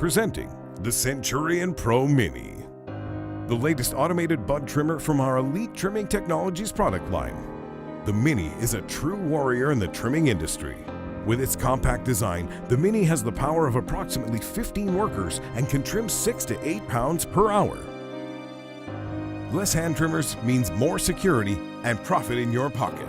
Presenting the CenturionPro Mini, the latest automated bud trimmer from our Elite Trimming Technologies product line. The Mini is a true warrior in the trimming industry. With its compact design, the Mini has the power of approximately 15 workers and can trim 6 to 8 pounds per hour. Less hand trimmers means more security and profit in your pocket.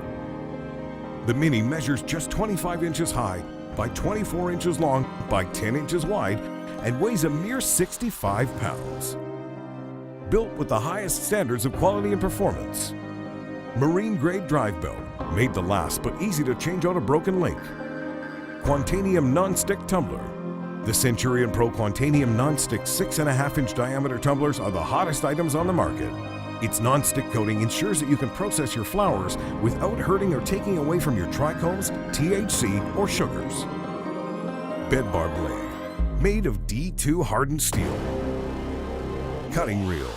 The Mini measures just 25 inches high by 24 inches long by 10 inches wide and weighs a mere 65 pounds. Built with the highest standards of quality and performance. Marine-grade drive belt, made to last but easy to change out a broken link. QUANTANIUM non-stick tumbler. The CenturionPro QUANTANIUM non-stick 6.5-inch diameter tumblers are the hottest items on the market. Its non-stick coating ensures that you can process your flowers without hurting or taking away from your trichomes, THC, or sugars. Bed bar blade, made of D2 hardened steel. Cutting reel.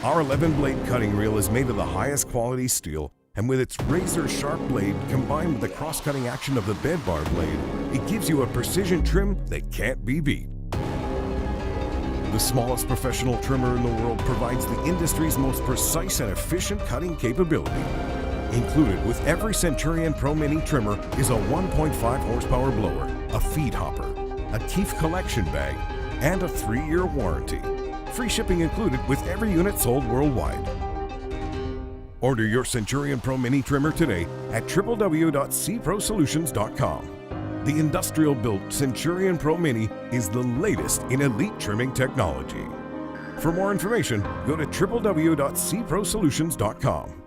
Our 11-blade cutting reel is made of the highest quality steel, and with its razor-sharp blade combined with the cross-cutting action of the bed bar blade, it gives you a precision trim that can't be beat. The smallest professional trimmer in the world provides the industry's most precise and efficient cutting capability. Included with every CenturionPro Mini trimmer is a 1.5 horsepower blower, a feed hopper, a teeth collection bag, and a 3-year warranty. Free shipping included with every unit sold worldwide. Order your CenturionPro Mini trimmer today at www.cprosolutions.com. The industrial-built CenturionPro Mini is the latest in elite trimming technology. For more information, go to www.cprosolutions.com.